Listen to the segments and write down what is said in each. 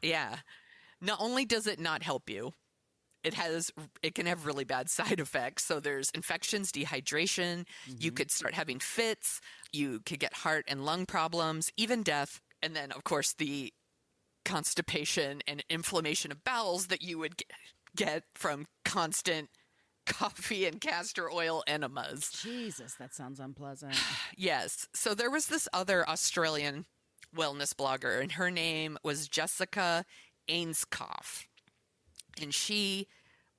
Yeah. Not only does it not help you, it can have really bad side effects. So there's infections, dehydration. You could start having fits. You could get heart and lung problems, even death. And then, of course, the constipation and inflammation of bowels that you would get from constant coffee and castor oil enemas. Jesus, that sounds unpleasant. Yes. So there was this other Australian wellness blogger, and her name was Jessica Ainscough. And she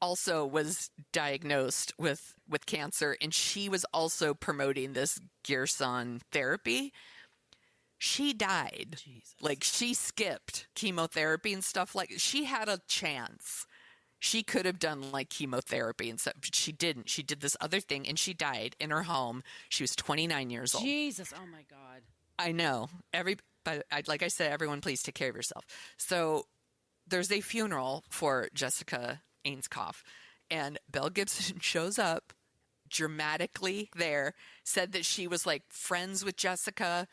also was diagnosed with cancer, and she was also promoting this Gerson therapy. She died. Jesus. Like, she skipped chemotherapy and stuff. Like, she had a chance. She could have done like chemotherapy and stuff, but she didn't. She did this other thing, and she died in her home. She was 29 years old. Jesus. Oh my God. I know. But like I said, everyone, please take care of yourself. So there's a funeral for Jessica Ainscough, and Belle Gibson shows up dramatically there, said that she was like friends with Jessica,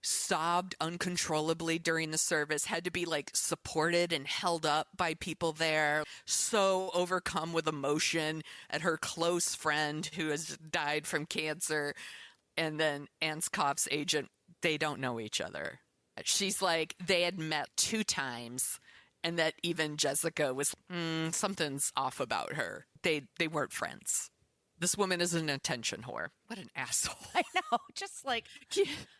sobbed uncontrollably during the service, had to be like supported and held up by people there, so overcome with emotion at her close friend who has died from cancer. And then Ainscough's agent, they don't know each other. She's like, they had met 2 times, and that even Jessica was, something's off about her. They weren't friends. This woman is an attention whore. What an asshole. I know. Just like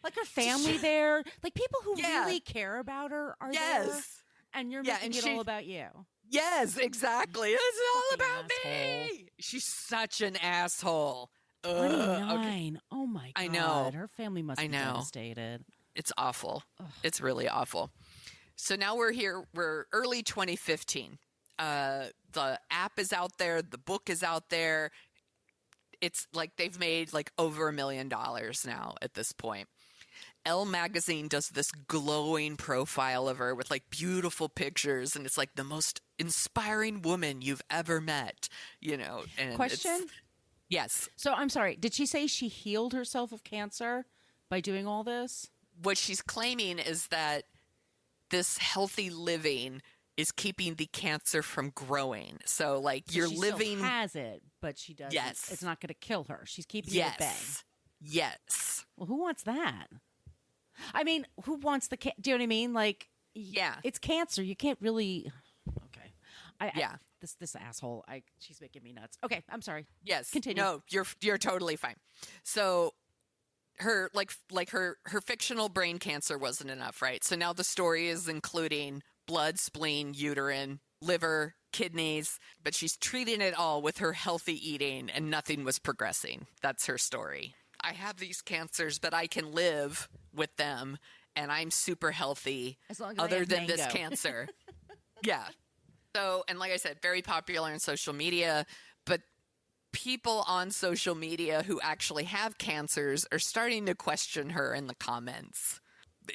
her family there. Like people who really care about her are there. And you're making it all about you. Yes, exactly. It's all about asshole. me. She's such an asshole. 29. Okay. Oh my God. I know. Her family must be devastated. It's awful. Ugh. It's really awful. So now we're here. We're early 2015. The app is out there. The book is out there. It's like they've made like over $1 million now at this point. Elle Magazine does this glowing profile of her with like beautiful pictures, and it's like the most inspiring woman you've ever met, you know. And question? Yes. So I'm sorry. Did she say she healed herself of cancer by doing all this? What she's claiming is that this healthy living is keeping the cancer from growing. So like you're she living still has it, but she doesn't. Yes. It's not going to kill her. She's keeping it at bay. Yes. Well, who wants that? I mean, who wants the do you know what I mean? Like, yeah, it's cancer. You can't really. Okay. Yeah. This asshole. She's making me nuts. Okay, I'm sorry. Yes. Continue. No, you're totally fine. So her her fictional brain cancer wasn't enough, right? So now the story is including blood, spleen, uterine, liver, kidneys, but she's treating it all with her healthy eating, and nothing was progressing. That's her story. I have these cancers, but I can live with them, and I'm super healthy as long as other than this cancer. Yeah. So, and like I said, very popular on social media, but people on social media who actually have cancers are starting to question her in the comments.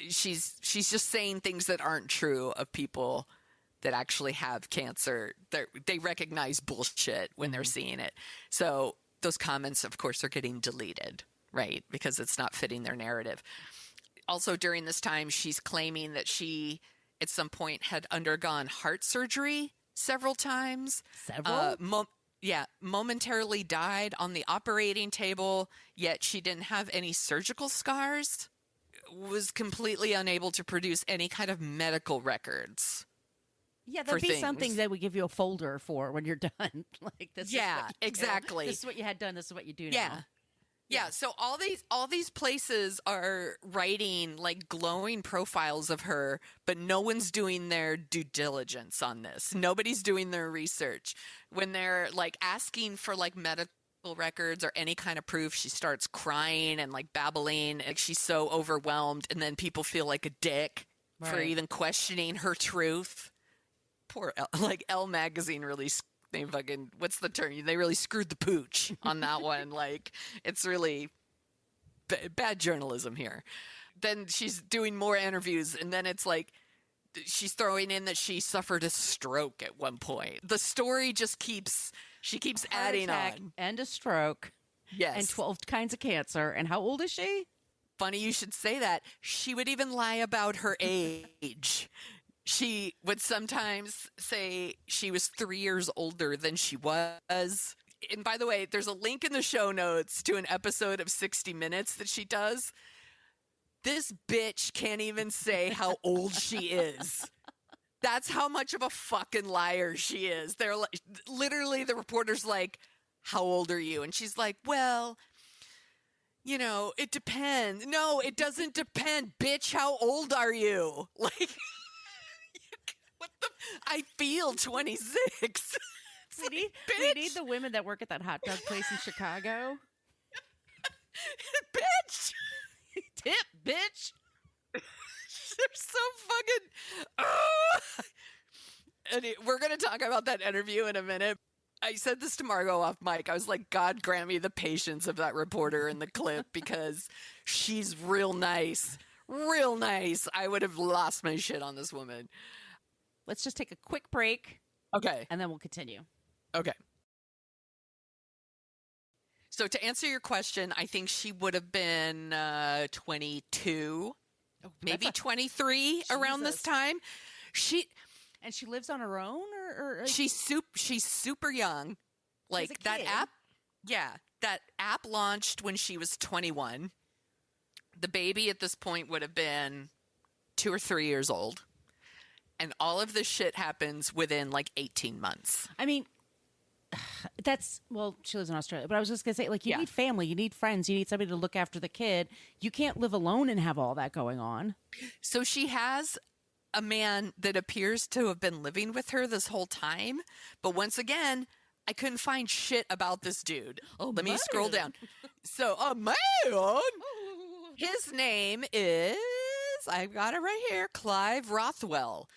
She's just saying things that aren't true of people that actually have cancer. They recognize bullshit when they're seeing it. So those comments, of course, are getting deleted, right? Because it's not fitting their narrative. Also, during this time, she's claiming that she, at some point, had undergone heart surgery several times. Momentarily died on the operating table, yet she didn't have any surgical scars. Was completely unable to produce any kind of medical records. Yeah, there'd be something that would give you a folder for when you're done. Like this. Yeah, exactly. This is what you had done. This is what you do now. Yeah. So all these places are writing like glowing profiles of her, but no one's doing their due diligence on this. Nobody's doing their research. When they're like asking for like medical records or any kind of proof, she starts crying and like babbling. Like she's so overwhelmed, and then people feel like a dick for even questioning her truth. Poor Elle Magazine really. They fucking, what's the term? They really screwed the pooch on that one. Like, it's really bad journalism here. Then she's doing more interviews, and then it's like she's throwing in that she suffered a stroke at one point. The story just keeps adding on. And a stroke. Yes. And 12 kinds of cancer. And how old is she? Funny you should say that. She would even lie about her age. She would sometimes say she was 3 years older than she was. And by the way, there's a link in the show notes to an episode of 60 Minutes that she does. This bitch can't even say how old she is. That's how much of a fucking liar she is. They're like, literally, the reporter's like, how old are you? And she's like, well, you know, it depends. No, it doesn't depend, bitch. How old are you? Like, what the? I feel 26. We need the women that work at that hot dog place in Chicago. Bitch! Tip, bitch! They're so fucking... We're going to talk about that interview in a minute. I said this to Margot off mic. I was like, God grant me the patience of that reporter in the clip because she's real nice. Real nice. I would have lost my shit on this woman. Let's just take a quick break. Okay. And then we'll continue. Okay. So to answer your question, I think she would have been 22, maybe 23 around this time. And she lives on her own, or she's super young. Like that app. Yeah, that app launched when she was 21. The baby at this point would have been 2 or 3 years old. And all of this shit happens within like 18 months. I mean, she lives in Australia, but I was just going to say, like, you need family, you need friends, you need somebody to look after the kid. You can't live alone and have all that going on. So she has a man that appears to have been living with her this whole time. But once again, I couldn't find shit about this dude. Let me scroll down. So, a man, his name is, I've got it right here, Clive Rothwell.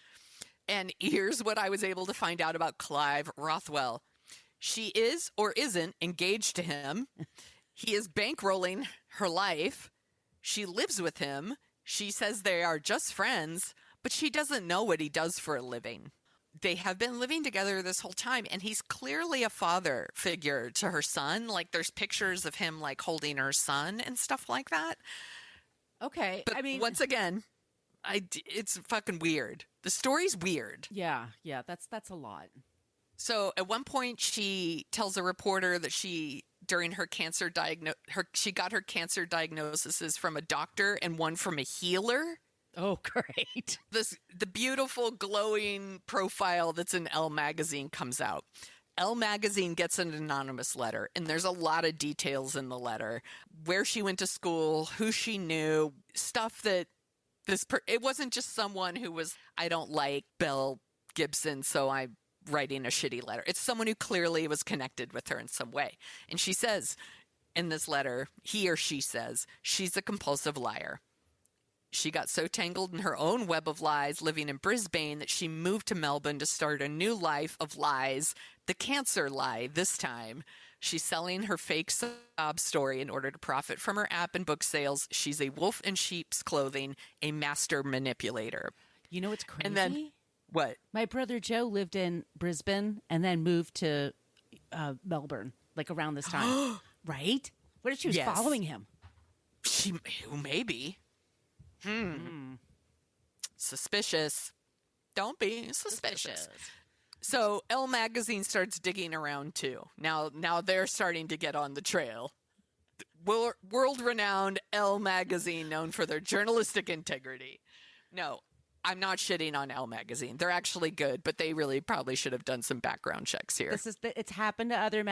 And here's what I was able to find out about Clive Rothwell. She is or isn't engaged to him. He is bankrolling her life. She lives with him. She says they are just friends, but she doesn't know what he does for a living. They have been living together this whole time, and he's clearly a father figure to her son. Like, there's pictures of him, like, holding her son and stuff like that. Okay. But I mean, once again, it's fucking weird. The story's weird. Yeah, that's a lot. So at one point, she tells a reporter that during her cancer she got her cancer diagnoses from a doctor and one from a healer. Oh, great. The beautiful glowing profile that's in Elle Magazine comes out. Elle Magazine gets an anonymous letter, and there's a lot of details in the letter. Where she went to school, who she knew, stuff that it wasn't just someone who was, I don't like Belle Gibson, so I'm writing a shitty letter. It's someone who clearly was connected with her in some way. And she says in this letter, he or she says, she's a compulsive liar. She got so tangled in her own web of lies living in Brisbane that she moved to Melbourne to start a new life of lies, the cancer lie this time. She's selling her fake sob story in order to profit from her app and book sales. She's a wolf in sheep's clothing, a master manipulator. You know what's crazy? And then, what? My brother Joe lived in Brisbane and then moved to Melbourne, like around this time. Right? What if she was following him? Maybe. Suspicious. Don't be suspicious. So Elle Magazine starts digging around too. Now they're starting to get on the trail. World-renowned Elle Magazine, known for their journalistic integrity. No, I'm not shitting on Elle Magazine. They're actually good, but they really probably should have done some background checks here. It's happened to other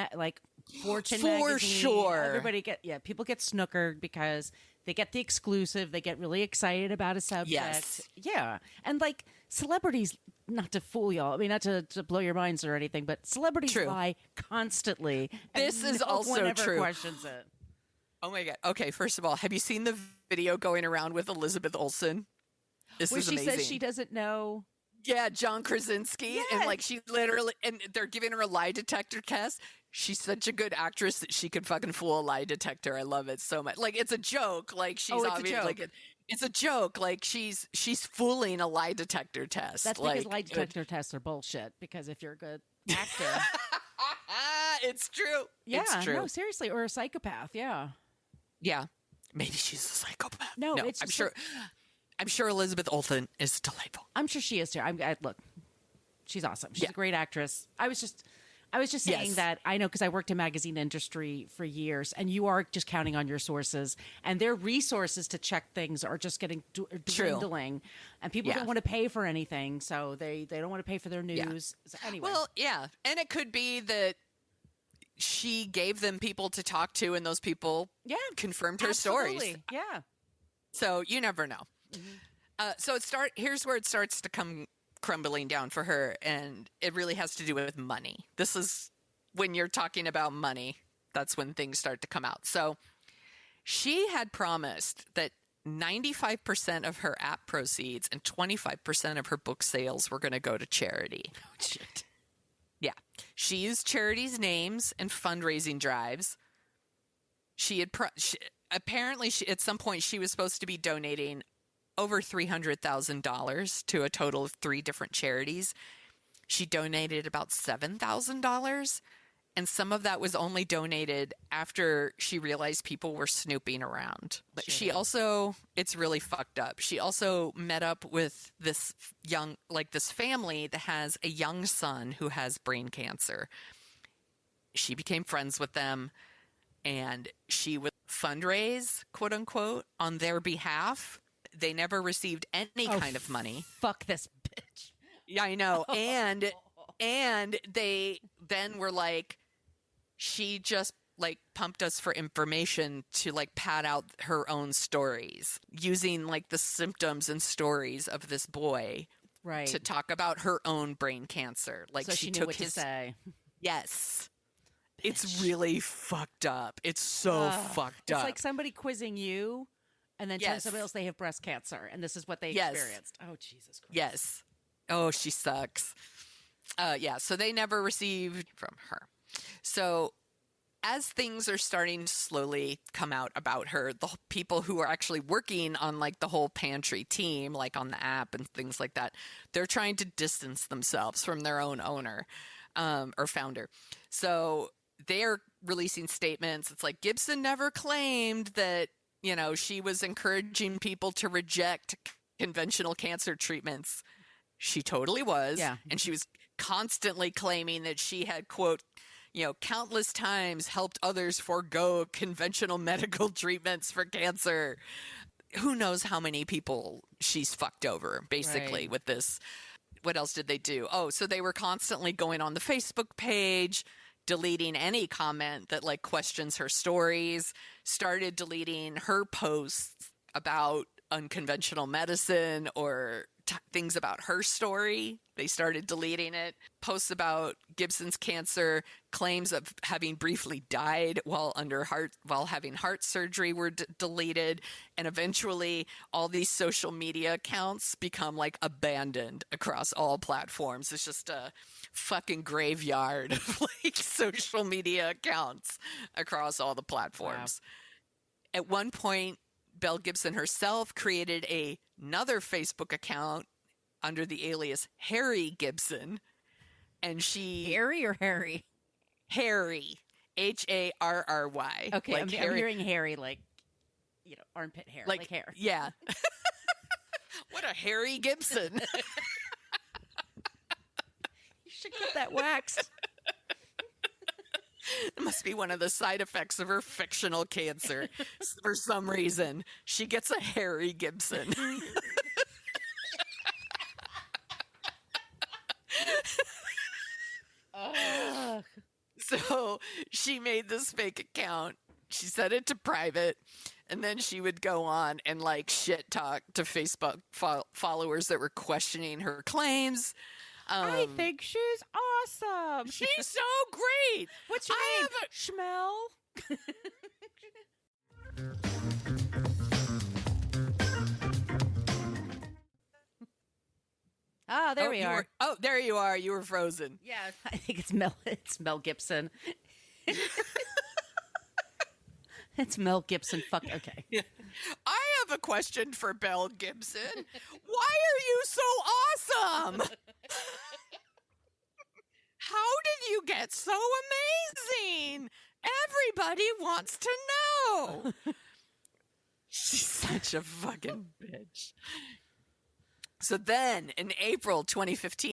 Fortune for magazine. Sure. Everybody people get snookered because they get the exclusive. They get really excited about a subject. Yes. Yeah. And like celebrities, not to fool y'all, I mean, not to blow your minds or anything, but celebrities lie constantly. This is also one ever true. Questions it. Oh my God. Okay. First of all, have you seen the video going around with Elizabeth Olsen? This is amazing. Where she says she doesn't know. Yeah, John Krasinski. Yes. And like she literally, and they're giving her a lie detector test. She's such a good actress that she could fucking fool a lie detector. I love it so much. Like, it's a joke. Like, she's obviously like it's a joke. Like, she's fooling a lie detector test. That's because lie detector tests are bullshit. Because if you're a good actor, it's true. Yeah, it's true. No, seriously, or a psychopath. Yeah, yeah. Maybe she's a psychopath. No, I'm sure. I'm sure Elizabeth Olsen is delightful. I'm sure she is too. Look, she's awesome. She's a great actress. I was just saying that I know because I worked in magazine industry for years, and you are just counting on your sources, and their resources to check things are just getting dwindling, and people don't want to pay for anything, so they don't want to pay for their news. So anyway, well, and it could be that she gave them people to talk to, and those people confirmed her stories. Yeah. So you never know. Mm-hmm. Here's where it starts to come crumbling down for her, and it really has to do with money. This is when you're talking about money, that's when things start to come out. So she had promised that 95% of her app proceeds and 25% of her book sales were going to go to charity. Oh, shit. Yeah. She used charities' names and fundraising drives. Apparently, at some point, she was supposed to be donating over $300,000 to a total of 3 different charities. She donated about $7,000, and some of that was only donated after she realized people were snooping around. But she also, it's really fucked up. She also met up with this family that has a young son who has brain cancer. She became friends with them, and she would fundraise, quote unquote, on their behalf. They never received any kind of money. Fuck this bitch. Yeah, I know. And they then were like, she just like pumped us for information to like pad out her own stories using like the symptoms and stories of this boy to talk about her own brain cancer. Like so she knew what to say. Yes. It's really fucked up. It's so fucked up. It's like somebody quizzing you and then telling somebody else they have breast cancer and this is what they experienced. Oh, Jesus Christ. Yes. Oh, she sucks. So they never received from her. So as things are starting to slowly come out about her, the people who are actually working on like the Whole Pantry team, like on the app and things like that, they're trying to distance themselves from their own owner or founder. So they're releasing statements. It's like Gibson never claimed that, you know, she was encouraging people to reject conventional cancer treatments. She totally was. Yeah. And she was constantly claiming that she had, quote, you know, countless times helped others forego conventional medical treatments for cancer. Who knows how many people she's fucked over, basically, with this. What else did they do? Oh, so they were constantly going on the Facebook page, deleting any comment that like questions her stories, started deleting her posts about unconventional medicine or things about her story. They started deleting it. Posts about Gibson's cancer, claims of having briefly died while having heart surgery were deleted. And eventually all these social media accounts become like abandoned across all platforms. It's just a fucking graveyard of like social media accounts across all the platforms. Wow. At one point, Belle Gibson herself created another Facebook account under the alias Harry Gibson. And she... Harry or Harry? Harry. Harry. Okay, like I'm hearing Harry like, you know, armpit hair. Like hair. Yeah. What a Harry Gibson. You should get that waxed. It must be one of the side effects of her fictional cancer. For some reason, she gets a Harry Gibson. So she made this fake account. She set it to private, and then she would go on and like shit talk to Facebook followers that were questioning her claims. I think she's awesome. She's so great. What's your name? Schmel? Oh, there we are. There you are. You were frozen. Yeah, I think it's Mel Gibson. It's Mel Gibson. Fuck. Okay. Yeah. I have a question for Belle Gibson. Why are you so awesome? How did you get so amazing? Everybody wants to know. She's Such a fucking bitch. So then in April 2015,